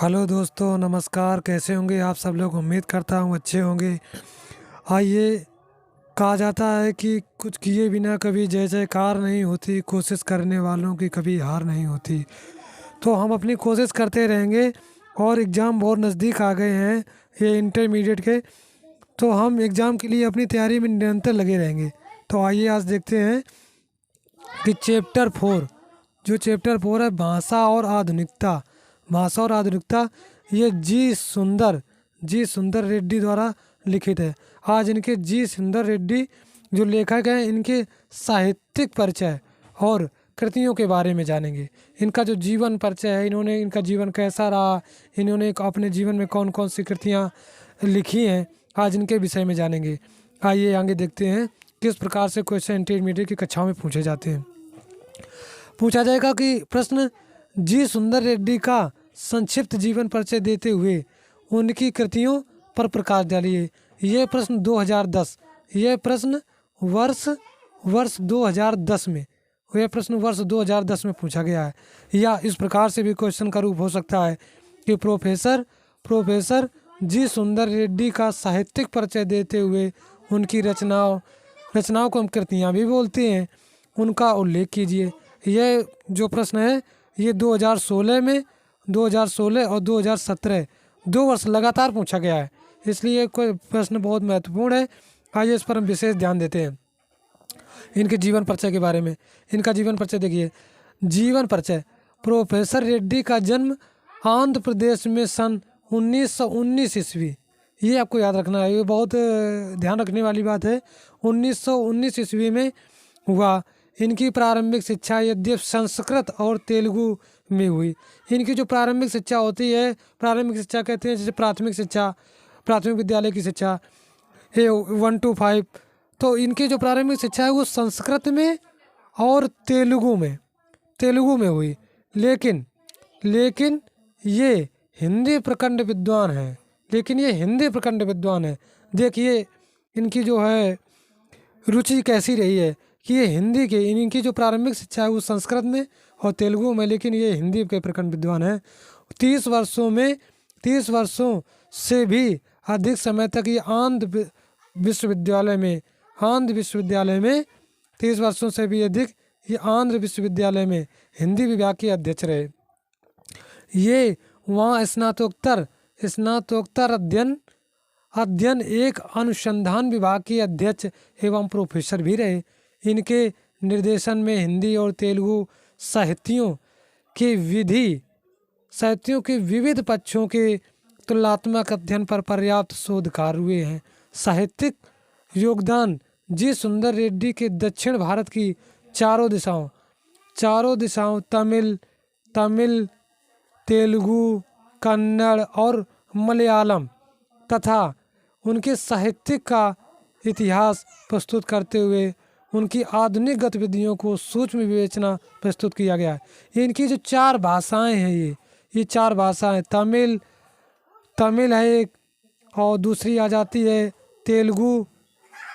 Hello दोस्तों, नमस्कार। कैसे होंगे आप सब लोग? उम्मीद करता हूँ अच्छे होंगे। आइए, कहा जाता है कि कुछ किए बिना कभी जय जयकार नहीं होती, कोशिश करने वालों की कभी हार नहीं होती। तो हम अपनी कोशिश करते रहेंगे और एग्ज़ाम बहुत नज़दीक आ गए हैं, ये इंटरमीडिएट के। तो हम एग्ज़ाम के लिए अपनी तैयारी में निरंतर लगे रहेंगे। तो आइए आज देखते हैं कि चैप्टर 4, जो चैप्टर 4 है, भाषा और आधुनिकता। भाषा और आधुनिकता, ये जी सुंदर रेड्डी द्वारा लिखित है। आज इनके जी सुंदर रेड्डी जो लेखक हैं, इनके साहित्यिक परिचय और कृतियों के बारे में जानेंगे। इनका जो जीवन परिचय है, इनका जीवन कैसा रहा, इन्होंने अपने जीवन में कौन कौन सी कृतियाँ लिखी हैं, आज इनके विषय में जानेंगे। आइए आगे देखते हैं किस प्रकार से क्वेश्चन इंटरमीडिएट की कक्षाओं में पूछे जाते हैं। पूछा जाएगा कि प्रश्न, जी सुंदर रेड्डी का संक्षिप्त जीवन परिचय देते हुए उनकी कृतियों पर प्रकाश डालिए। यह प्रश्न 2010, यह प्रश्न वर्ष वर्ष 2010 में यह प्रश्न वर्ष 2010 में पूछा गया है। या इस प्रकार से भी क्वेश्चन का रूप हो सकता है कि प्रोफेसर जी सुंदर रेड्डी का साहित्यिक परिचय देते हुए उनकी रचनाओं को हम कृतियाँ भी बोलते हैं, उनका उल्लेख कीजिए। यह जो प्रश्न है, ये 2016 और 2017 2 वर्ष लगातार पूछा गया है, इसलिए कोई प्रश्न बहुत महत्वपूर्ण है। आइए इस पर हम विशेष ध्यान देते हैं। इनके जीवन परिचय के बारे में, इनका जीवन परिचय देखिए। जीवन परिचय, प्रोफेसर रेड्डी का जन्म आंध्र प्रदेश में सन 1919 ईस्वी, ये आपको याद रखना है, ये बहुत ध्यान रखने वाली बात है। 1919 ईस्वी में हुआ। इनकी प्रारंभिक शिक्षा यद्यपि संस्कृत और तेलुगु में हुई। इनकी जो प्रारंभिक शिक्षा होती है, प्रारंभिक शिक्षा कहते हैं जैसे प्राथमिक शिक्षा, प्राथमिक विद्यालय की शिक्षा 1 to 5, तो इनकी जो प्रारंभिक शिक्षा है वो संस्कृत में और तेलुगु में हुई। लेकिन ये हिंदी प्रखंड विद्वान है। देखिए इनकी जो है रुचि कैसी रही है कि ये इनकी जो प्रारंभिक शिक्षा है वो संस्कृत में और तेलुगु में, लेकिन ये हिंदी के प्रखंड विद्वान है। 30 वर्षों से भी अधिक समय तक ये आंध्र विश्वविद्यालय में 30 वर्षों से भी अधिक ये आंध्र विश्वविद्यालय में हिंदी विभाग के अध्यक्ष रहे। ये वहाँ स्नातकोत्तर अध्ययन एक अनुसंधान विभाग के अध्यक्ष एवं प्रोफेसर भी रहे। इनके निर्देशन में हिंदी और तेलुगु साहित्यों के विविध पक्षों के तुलनात्मक अध्ययन पर पर्याप्त शोध कार्य हुए हैं। साहित्यिक योगदान, जी सुंदर रेड्डी के दक्षिण भारत की चारों दिशाओं तमिल, तेलुगु, कन्नड़ और मलयालम तथा उनके साहित्यिक का इतिहास प्रस्तुत करते हुए उनकी आधुनिक गतिविधियों को सूक्ष्म विवेचना प्रस्तुत किया गया है। इनकी जो 4 भाषाएं हैं, ये 4 भाषाएं, तमिल है एक, और दूसरी आ जाती है तेलुगु,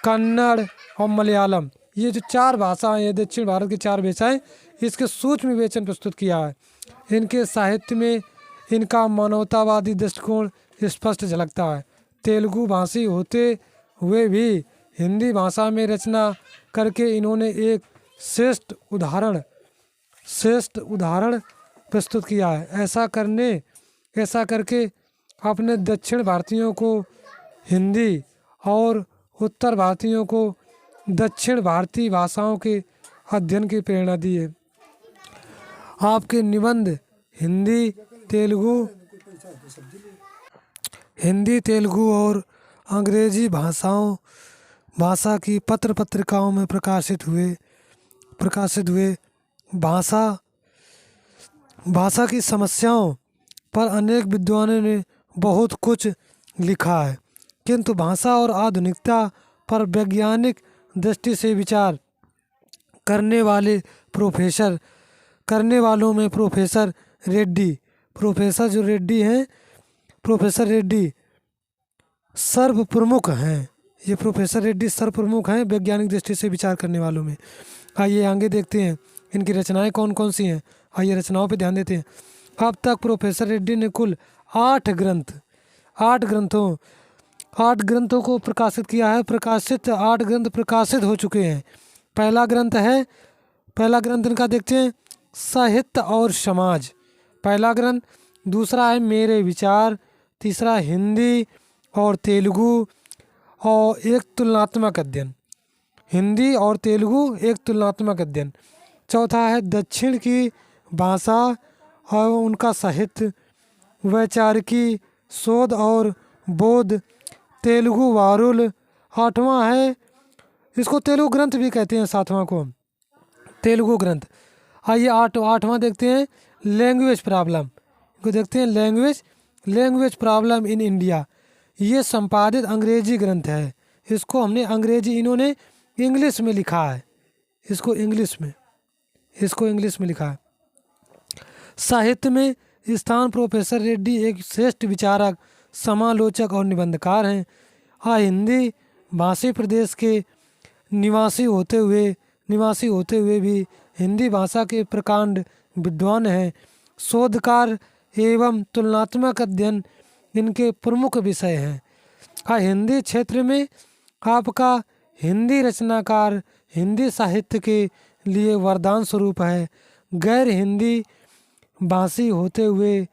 कन्नड़ और मलयालम। ये जो 4 भाषाएं हैं, दक्षिण भारत की 4 भाषाएं, इसके सूक्ष्म विवेचन प्रस्तुत किया है। इनके साहित्य में इनका मानवतावादी दृष्टिकोण स्पष्ट झलकता है। तेलुगु भाषी होते हुए भी हिंदी भाषा में रचना करके इन्होंने एक श्रेष्ठ उदाहरण प्रस्तुत किया है। ऐसा करके अपने दक्षिण भारतीयों को हिंदी और उत्तर भारतीयों को दक्षिण भारतीय भाषाओं के अध्ययन की प्रेरणा दी है। आपके निबंध हिंदी, तेलुगु और अंग्रेजी भाषा की पत्र पत्रिकाओं में प्रकाशित हुए। भाषा की समस्याओं पर अनेक विद्वानों ने बहुत कुछ लिखा है, किंतु भाषा और आधुनिकता पर वैज्ञानिक दृष्टि से विचार करने वालों में प्रोफेसर रेड्डी सर्वप्रमुख हैं। ये प्रोफेसर रेड्डी सर्वप्रमुख हैं वैज्ञानिक दृष्टि से विचार करने वालों में। आइए आगे देखते हैं इनकी रचनाएं कौन कौन सी हैं। आइए रचनाओं पर ध्यान देते हैं। अब तक प्रोफेसर रेड्डी ने कुल 8 ग्रंथों को प्रकाशित किया है। 8 ग्रंथ प्रकाशित हो चुके हैं। पहला ग्रंथ इनका देखते हैं, साहित्य और समाज, पहला ग्रंथ। दूसरा है मेरे विचार। तीसरा हिंदी और तेलुगु और एक तुलनात्मक अध्ययन, हिंदी और तेलुगु एक तुलनात्मक अध्ययन। चौथा है दक्षिण की भाषा और उनका साहित्य, वैचारिकी शोध और बोध, तेलुगु वारुल। आठवां है, इसको तेलुगु ग्रंथ भी कहते हैं, सातवां को तेलुगु ग्रंथ। आइए आठवां देखते हैं, लैंग्वेज प्रॉब्लम को देखते हैं। लैंग्वेज प्रॉब्लम इन इंडिया, ये संपादित अंग्रेजी ग्रंथ है। इसको हमने इन्होंने इंग्लिश में लिखा है, इसको इंग्लिश में लिखा है। साहित्य में स्थान प्रोफेसर रेड्डी एक श्रेष्ठ विचारक, समालोचक और निबंधकार हैं। हिंदी भाषी प्रदेश के निवासी होते हुए भी हिंदी भाषा के प्रकांड विद्वान हैं। शोधकार एवं तुलनात्मक अध्ययन इनके प्रमुख विषय हैं। हिंदी क्षेत्र में आपका हिंदी रचनाकार हिंदी साहित्य के लिए वरदान स्वरूप है। गैर हिंदी भाषी होते हुए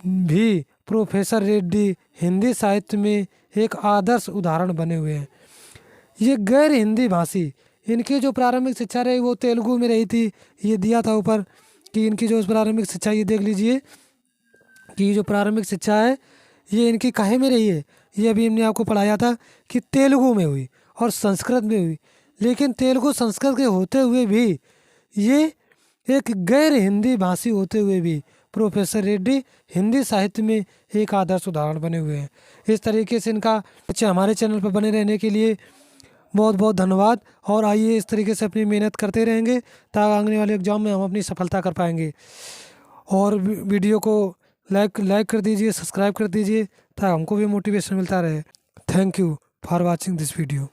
भी प्रोफेसर रेड्डी हिंदी साहित्य में एक आदर्श उदाहरण बने हुए हैं। ये गैर हिंदी भाषी, इनकी जो प्रारंभिक शिक्षा रही वो तेलुगु में रही थी। ये दिया था ऊपर कि इनकी जो प्रारंभिक शिक्षा, ये देख लीजिए कि जो प्रारंभिक शिक्षा है ये इनकी काहे में रही है। ये अभी हमने आपको पढ़ाया था कि तेलुगु में हुई और संस्कृत में हुई, लेकिन तेलुगु संस्कृत के होते हुए भी ये एक गैर हिंदी भाषी होते हुए भी प्रोफेसर रेड्डी हिंदी साहित्य में एक आदर्श उदाहरण बने हुए हैं। इस तरीके से इनका हमारे चैनल पर बने रहने के लिए बहुत बहुत धन्यवाद। और आइए इस तरीके से अपनी मेहनत करते रहेंगे ताकि आने वाले एग्जाम में हम अपनी सफलता कर पाएंगे। और वीडियो को लाइक कर दीजिए, सब्सक्राइब कर दीजिए ताकि हमको भी मोटिवेशन मिलता रहे। Thank you for watching this video.